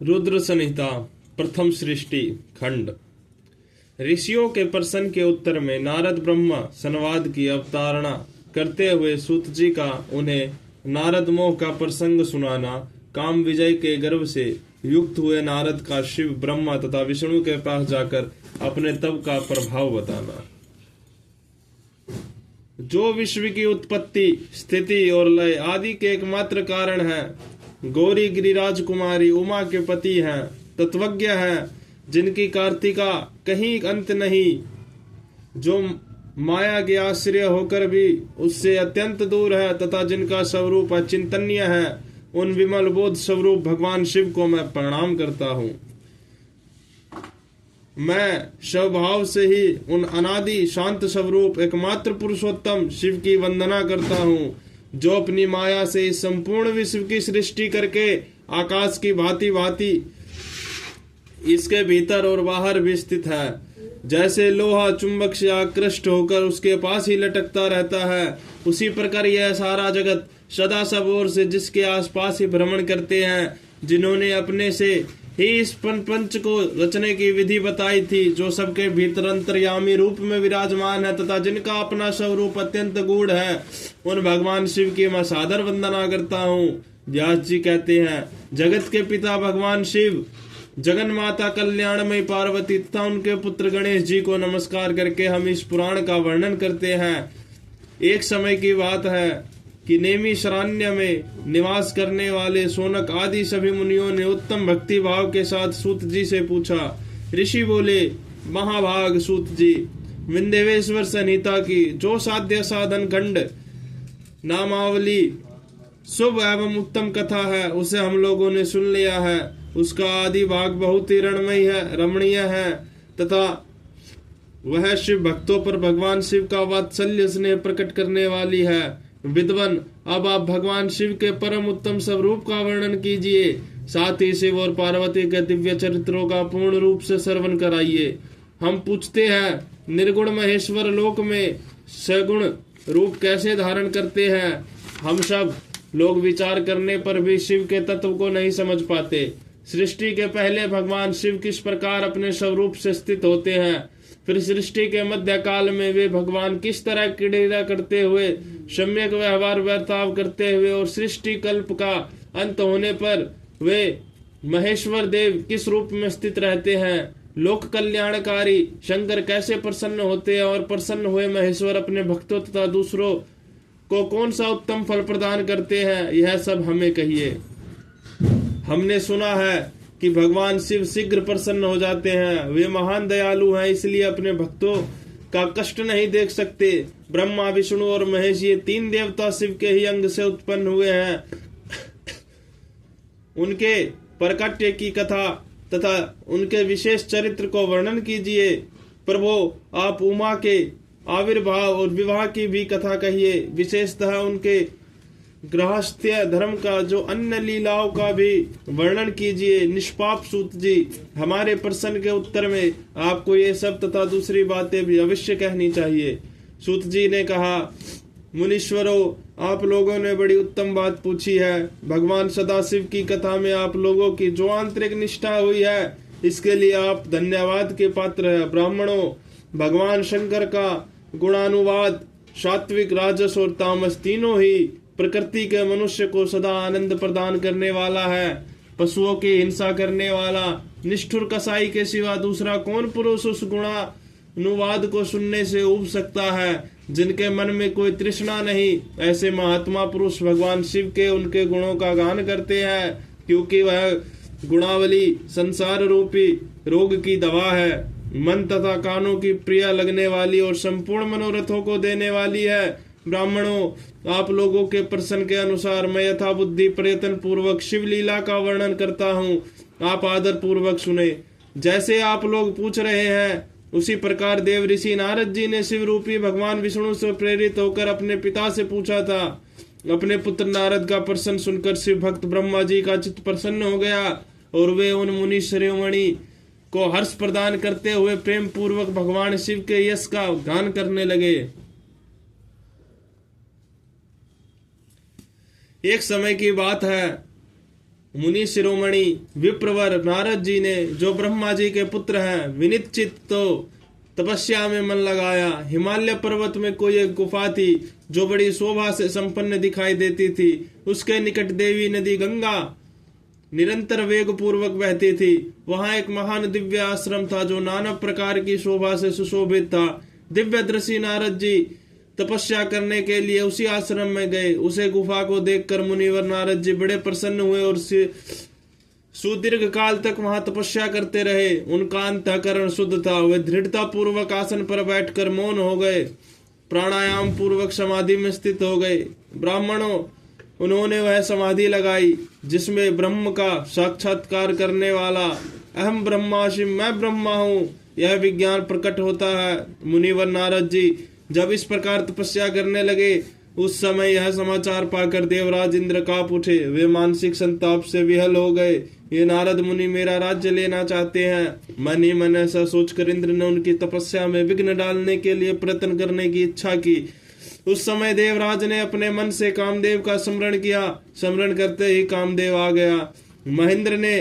रुद्र संहिता प्रथम सृष्टि खंड। ऋषियों के प्रश्न के उत्तर में नारद ब्रह्मा संवाद की अवतारणा करते हुए सूत जी का उन्हें नारद मोह का प्रसंग सुनाना, काम विजय के गर्व से युक्त हुए नारद का शिव ब्रह्मा तथा विष्णु के पास जाकर अपने तप का प्रभाव बताना, जो विश्व की उत्पत्ति, स्थिति और लय आदि के एकमात्र कारण है, गौरी गिरिराज कुमारी उमा के पति हैं, तत्वज्ञ हैं, जिनकी कार्तिका कहीं अंत नहीं, जो माया के आश्रय होकर भी उससे अत्यंत दूर है तथा जिनका स्वरूप अचिंतनीय है, उन विमल बोध स्वरूप भगवान शिव को मैं प्रणाम करता हूँ। मैं स्वभाव से ही उन अनादि शांत स्वरूप एकमात्र पुरुषोत्तम शिव की वंदना करता हूँ, जो अपनी माया से इस संपूर्ण विश्व की सृष्टि करके आकाश की भांति भांति इसके भीतर और बाहर भी स्थित है। जैसे लोहा चुंबक से आकृष्ट होकर उसके पास ही लटकता रहता है, उसी प्रकार यह सारा जगत सदा सब ओर से जिसके आसपास ही भ्रमण करते हैं, जिन्होंने अपने से ही इस पंच को रचने की विधि बताई थी, जो सबके भीतर अंतर्यामी रूप में विराजमान है तथा जिनका अपना स्वरूप अत्यंत गूढ़ है, उन भगवान शिव की मैं सादर वंदना करता हूँ। व्यास जी कहते हैं, जगत के पिता भगवान शिव, जगन माता कल्याणमयी पार्वती तथा उनके पुत्र गणेश जी को नमस्कार करके हम इस पुराण का वर्णन करते हैं। एक समय की बात है कि नेमी शरण्य में निवास करने वाले सोनक आदि सभी मुनियों ने उत्तम भक्ति भाव के साथ सूत जी से पूछा। ऋषि बोले, महाभाग सूत जी, विंध्यवेश्वर संहिता की जो साध्य साधन खंड नामावली शुभ एवं उत्तम कथा है, उसे हम लोगों ने सुन लिया है। उसका आदि भाग बहुत ही रमणीय है तथा वह शिव भक्तों पर भगवान शिव का वात्सल्य स्नेह प्रकट करने वाली है। विद्वान, अब आप भगवान शिव के परम उत्तम स्वरूप का वर्णन कीजिए, साथ ही शिव और पार्वती के दिव्य चरित्रों का पूर्ण रूप से श्रवण कराइए। हम पूछते हैं, निर्गुण महेश्वर लोक में सगुण रूप कैसे धारण करते हैं? हम सब लोग विचार करने पर भी शिव के तत्व को नहीं समझ पाते। सृष्टि के पहले भगवान शिव किस प्रकार अपने स्वरूप से स्थित होते हैं, फिर सृष्टि के मध्य काल में वे भगवान किस तरह क्रीड़ा करते हुए, सम्यक व्यवहार बर्ताव करते हुए और सृष्टि कल्प का अंत होने पर वे महेश्वर देव किस रूप में स्थित रहते हैं, लोक कल्याणकारी शंकर कैसे प्रसन्न होते हैं और प्रसन्न हुए महेश्वर अपने भक्तों तथा दूसरों को कौन सा उत्तम फल प्रदान करते हैं, यह सब हमें कहिए। हमने सुना है कि भगवान शिव शीघ्र प्रसन्न हो जाते हैं, वे महान दयालु हैं, इसलिए अपने भक्तों का कष्ट नहीं देख सकते। ब्रह्मा, विष्णु और महेश ये तीन देवता शिव के ही अंग से उत्पन्न हुए हैं। उनके प्रकट्य की कथा तथा उनके विशेष चरित्र को वर्णन कीजिए। प्रभु, आप उमा के आविर्भाव और विवाह की भी कथा कहिए, विशेषतः उनके गृहस्थ्य धर्म का जो अन्य लीलाओं का भी वर्णन कीजिए। निष्पाप सूत जी, हमारे प्रश्न के उत्तर में आपको ये सब तथा दूसरी बातें भी अवश्य कहनी चाहिए। सूत जी ने कहा, मुनीश्वरों, आप लोगों ने बड़ी उत्तम बात पूछी है। भगवान सदाशिव की कथा में आप लोगों की जो आंतरिक निष्ठा हुई है, इसके लिए आप धन्यवाद के पात्र है। ब्राह्मणों, भगवान शंकर का गुणानुवाद सात्विक, राजस और तामस तीनों ही प्रकृति के मनुष्य को सदा आनंद प्रदान करने वाला है। पशुओं की हिंसा करने वाला निष्ठुर कसाई के सिवा दूसरा कौन पुरुष उस गुणानुवाद को सुनने से उब सकता है, जिनके मन में कोई तृष्णा नहीं। ऐसे महात्मा पुरुष भगवान शिव के उनके गुणों का गान करते हैं, क्योंकि वह गुणावली संसार रूपी रोग की दवा है, मन तथा कानों की प्रिय लगने वाली और संपूर्ण मनोरथों को देने वाली है। ब्राह्मणों, आप लोगों के प्रश्न के अनुसार मैं यथा बुद्धि प्रयत्न पूर्वक शिव लीला का वर्णन करता हूँ, आप आदर पूर्वक सुने। जैसे आप लोग पूछ रहे हैं, उसी प्रकार देव ऋषि नारद जी ने शिव रूपी भगवान विष्णु से प्रेरित होकर अपने पिता से पूछा था। अपने पुत्र नारद का प्रश्न सुनकर शिव भक्त ब्रह्मा जी का चित्त प्रसन्न हो गया और वे उन मुनि शिरोमणि को हर्ष प्रदान करते हुए प्रेम पूर्वक भगवान शिव के यश का गान करने लगे। एक समय की बात है मुनि शिरोमणि विप्रवर नारद जी ने, जो ब्रह्मा जी के पुत्र हैं, विनिश्चित तो तपस्या में मन लगाया। हिमालय पर्वत में कोई एक गुफा थी जो बड़ी शोभा से संपन्न दिखाई देती थी। उसके निकट देवी नदी गंगा निरंतर वेग पूर्वक बहती थी। वहां एक महान दिव्य आश्रम था जो नाना प्रकार की शोभा से सुशोभित था। दिव्य दृष्टि नारद जी तपस्या करने के लिए उसी आश्रम में गए। उसे गुफा को देखकर मुनिवर नारद जी बड़े प्रसन्न हुए और सुदीर्घ काल तक वहां तपस्या करते रहे। उनका अंतःकरण शुद्ध था। वे दृढ़ता पूर्वक आसन पर बैठकर मौन हो गए, प्राणायाम पूर्वक समाधि में स्थित हो गए। ब्राह्मणों, उन्होंने वह समाधि लगाई जिसमें ब्रह्म का साक्षात्कार करने वाला अहम ब्रह्मास्मि, मैं ब्रह्मा हूँ, यह विज्ञान प्रकट होता है। मुनिवर नारद जी जब इस प्रकार तपस्या करने लगे, उस समय यह समाचार पाकर देवराज इंद्र कांप उठे। वे मानसिक संताप से विहल हो गए। ये नारद मुनि मेरा राज्य लेना चाहते हैं। मन ही मन ऐसा सोचकर इंद्र ने उनकी तपस्या में विघ्न डालने के लिए प्रयत्न करने की इच्छा की। उस समय देवराज ने अपने मन से कामदेव का स्मरण किया। स्मरण करते ही कामदेव आ गया। महेंद्र ने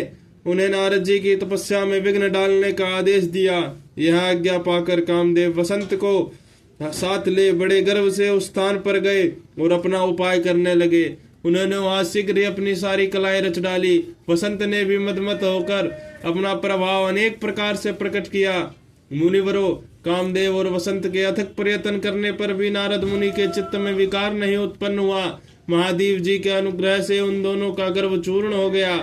उन्हें नारद जी की तपस्या में विघ्न डालने का आदेश दिया। यह आज्ञा पाकर कामदेव वसंत को साथ ले बड़े गर्व से उस स्थान पर गए और अपना उपाय करने लगे। उन्होंने वहां शीघ्र ही अपनी सारी कलाएं रच डाली। वसंत ने भी मदमत होकर अपना प्रभाव अनेक प्रकार से प्रकट किया। मुनिवरों, कामदेव और वसंत के अथक प्रयत्न करने पर भी नारद मुनि के चित्त में विकार नहीं उत्पन्न हुआ। महादेव जी के अनुग्रह से उन दोनों का गर्व चूर्ण हो गया।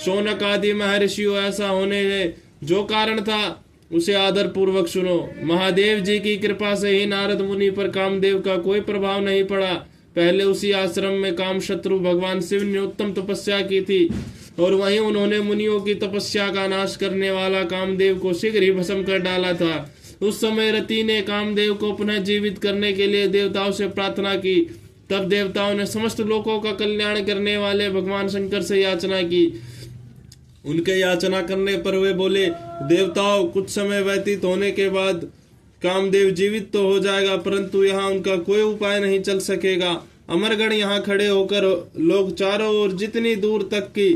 शौनक आदि महर्षियों, ऐसा होने जो कारण था उसे आदर पूर्वक सुनो। महादेव जी की कृपा से ही नारद मुनि पर कामदेव का कोई प्रभाव नहीं पड़ा। पहले उसी आश्रम में काम शत्रु भगवान शिव ने उत्तम तपस्या की थी और वहीं उन्होंने मुनियों की तपस्या का नाश करने वाला कामदेव को शीघ्र ही भस्म कर डाला था। उस समय रति ने कामदेव को पुनः जीवित करने के लिए देवताओं से प्रार्थना की। तब देवताओं ने समस्त लोकों का कल्याण करने वाले भगवान शंकर से याचना की। उनके याचना करने पर वे बोले, देवताओं, कुछ समय व्यतीत होने के बाद कामदेव जीवित तो हो जाएगा, परंतु यहाँ उनका कोई उपाय नहीं चल सकेगा। अमरगण यहाँ खड़े होकर लोग चारों ओर जितनी दूर तक की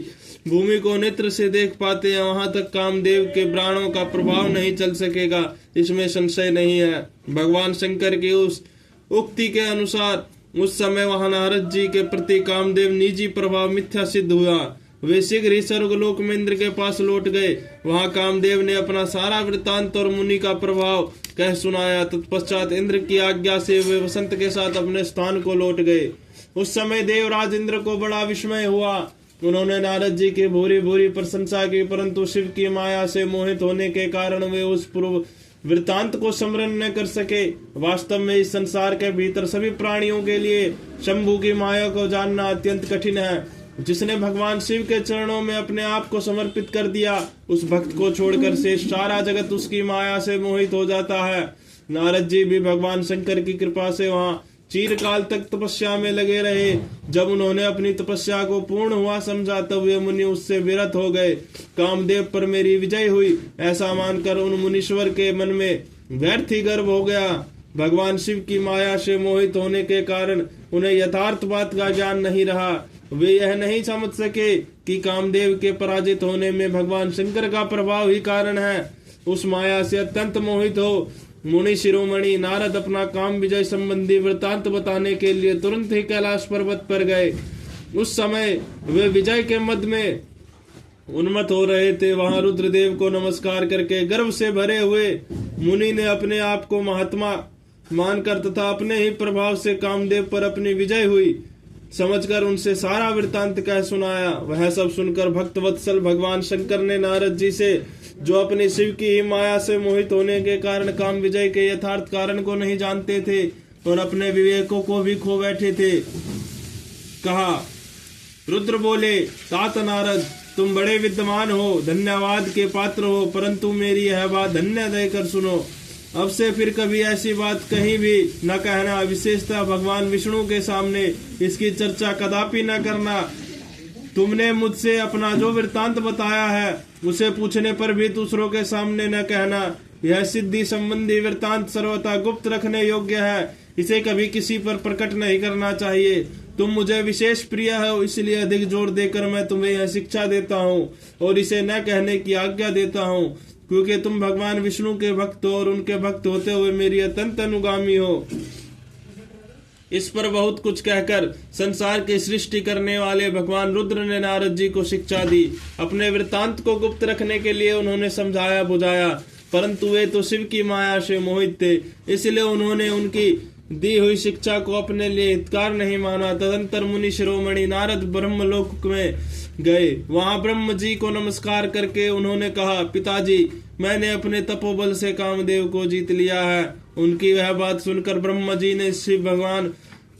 भूमि को नेत्र से देख पाते हैं, वहां तक कामदेव के प्राणों का प्रभाव नहीं चल सकेगा, इसमें संशय नहीं है। भगवान शंकर की उस उक्ति के अनुसार उस समय वहां नारद जी के प्रति कामदेव निजी प्रभाव मिथ्या सिद्ध हुआ। वे शीघ्र ही स्वर्गलोक में इंद्र के पास लौट गए। वहां कामदेव ने अपना सारा वृत्तांत और मुनि का प्रभाव कह सुनाया। तत्पश्चात इंद्र की आज्ञा से वे वसंत के साथ अपने स्थान को लौट गए। उस समय देवराज इंद्र को बड़ा विस्मय हुआ। उन्होंने नारद जी की भूरी भूरी प्रशंसा की, परंतु शिव की माया से मोहित होने के कारण वे उस पूर्व वृत्तांत को स्मरण न कर सके। वास्तव में इस संसार के भीतर सभी प्राणियों के लिए शंभु की माया को जानना अत्यंत कठिन है। जिसने भगवान शिव के चरणों में अपने आप को समर्पित कर दिया, उस भक्त को छोड़कर से सारा जगत उसकी माया से मोहित हो जाता है। नारद जी भी भगवान शंकर की कृपा से वहां चिरकाल तक तपस्या में लगे रहे। जब उन्होंने अपनी तपस्या को पूर्ण हुआ समझा, तब वे मुनि उससे विरत हो गए। कामदेव पर मेरी विजय हुई, ऐसा मानकर उन मुनीश्वर के मन में व्यर्थ ही गर्व हो गया। भगवान शिव की माया से मोहित होने के कारण उन्हें यथार्थ बात का ज्ञान नहीं रहा। वे यह नहीं समझ सके कि कामदेव के पराजित होने में भगवान शंकर का प्रभाव ही कारण है। उस माया से अत्यंत मोहित हो मुनि शिरोमणि नारद अपना काम विजय संबंधी वृतांत बताने के लिए तुरंत ही कैलाश पर्वत पर गए। उस समय वे विजय के मद में उन्मत्त हो रहे थे। वहां रुद्रदेव को नमस्कार करके गर्व से भरे हुए मुनि ने अपने आप को महात्मा मानकर तथा अपने ही प्रभाव से कामदेव पर अपनी विजय हुई समझकर उनसे सारा वृत्तांत कह सुनाया। वह सब सुनकर भक्त वत्सल भगवान शंकर ने नारद जी से, जो अपनी शिव की ही माया से मोहित होने के कारण काम विजय के यथार्थ कारण को नहीं जानते थे और अपने विवेकों को भी खो बैठे थे, कहा। रुद्र बोले, तात नारद, तुम बड़े विद्वान हो, धन्यवाद के पात्र हो, परंतु मेरी यह बात धन्य देकर सुनो। अब से फिर कभी ऐसी बात कहीं भी न कहना, विशेषतः भगवान विष्णु के सामने इसकी चर्चा कदापि न करना। तुमने मुझसे अपना जो वृत्तांत बताया है उसे पूछने पर भी दूसरों के सामने न कहना। यह सिद्धि संबंधी वृत्तांत सर्वथा गुप्त रखने योग्य है, इसे कभी किसी पर प्रकट नहीं करना चाहिए। तुम मुझे विशेष प्रिय हो, इसलिए अधिक जोर देकर मैं तुम्हें यह शिक्षा देता हूँ और इसे न कहने की आज्ञा देता हूँ, क्योंकि तुम भगवान विष्णु के भक्त हो और उनके भक्त होते हुए मेरी अत्यंत अनुगामी हो। इस पर बहुत कुछ कहकर संसार की सृष्टि करने वाले भगवान रुद्र ने नारद जी को शिक्षा दी। अपने वृत्तांत को गुप्त रखने के लिए उन्होंने समझाया बुझाया, परंतु वे तो शिव की माया से मोहित थे, इसलिए उन्होंने उनकी दी हुई शिक्षा को अपने लिए हितकार नहीं माना। तदंतर मुनि शिरोमणि नारद ब्रह्मलोक में गए। वहां ब्रह्म जी को नमस्कार करके उन्होंने कहा, पिताजी, मैंने अपने तपोबल से कामदेव को जीत लिया है। उनकी वह बात सुनकर ब्रह्म जी ने शिव भगवान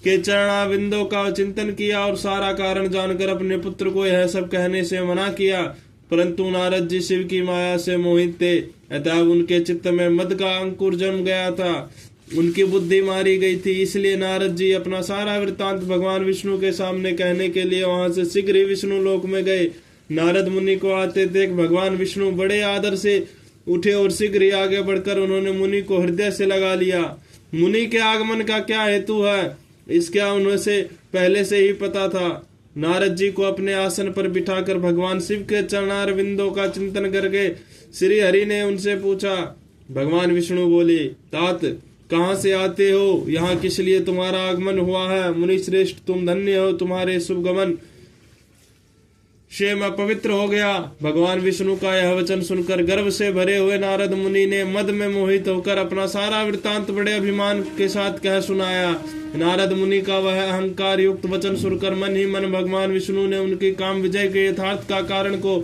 के चरणाविंदों का चिंतन किया और सारा कारण जानकर अपने पुत्र को यह सब कहने से मना किया, परंतु नारद जी शिव की माया से मोहित थे, अतः उनके चित्त में मद का अंकुर जम गया था, उनकी बुद्धि मारी गई थी। इसलिए नारद जी अपना सारा वृत्तांत भगवान विष्णु के सामने कहने के लिए वहां से शीघ्र ही विष्णु लोक में गए। नारद मुनि को आते देख भगवान विष्णु बड़े आदर से उठे और शीघ्र ही आगे बढ़कर उन्होंने मुनि को हृदय से लगा लिया। मुनि के आगमन का क्या हेतु है, इसका उन्हें पहले से ही पता था। नारद जी को अपने आसन पर बिठाकर भगवान शिव के चरणारविंदों का चिंतन करके श्री हरि ने उनसे पूछा। भगवान विष्णु बोले, तात, कहाँ से आते हो? यहाँ किस लिए तुम्हारा आगमन हुआ है? मुनि श्रेष्ठ, तुम धन्य हो, तुम्हारे शुभ गमन से मैं पवित्र हो गया। भगवान विष्णु का यह वचन सुनकर गर्व से भरे हुए नारद मुनि ने मद में मोहित होकर अपना सारा वृत्तांत बड़े अभिमान के साथ कह सुनाया। नारद मुनि का वह अहंकार युक्त वचन सुनकर मन ही मन भगवान विष्णु ने उनकी काम विजय के यथार्थ का कारण को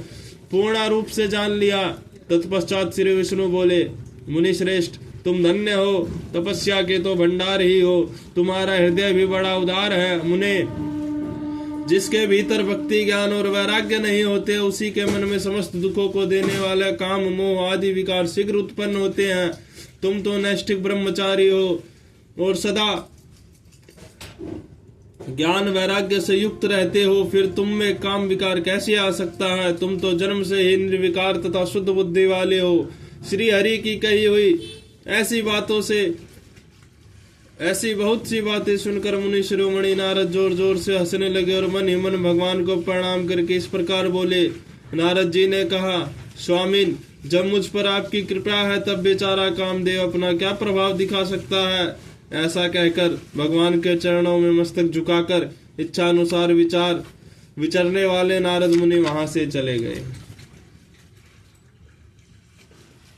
पूर्ण रूप से जान लिया। तत्पश्चात श्री विष्णु बोले, मुनि श्रेष्ठ, तुम धन्य हो, तपस्या के तो भंडार ही हो, तुम्हारा हृदय भी बड़ा उदार है। मुने, जिसके भीतर भक्ति ज्ञान और वैराग्य नहीं होते, उसी के मन में समस्त दुखों को देने वाले काम मोह आदि विकार शीघ्र उत्पन्न होते हैं। तुम तो नैष्ठिक ब्रह्मचारी हो और सदा ज्ञान वैराग्य से युक्त रहते हो, फिर तुम में काम विकार कैसे आ सकता है? तुम तो जन्म से ही निर्विकार तथा शुद्ध बुद्धि वाले हो। श्री हरि की कही हुई ऐसी बहुत सी बातें सुनकर मुनि शिरोमणि नारद जोर जोर से हंसने लगे और मन ही मन भगवान को प्रणाम करके इस प्रकार बोले। नारद जी ने कहा, स्वामिन, जब मुझ पर आपकी कृपा है तब बेचारा कामदेव अपना क्या प्रभाव दिखा सकता है? ऐसा कहकर भगवान के चरणों में मस्तक झुकाकर इच्छा अनुसार विचरने वाले नारद मुनि वहां से चले गए।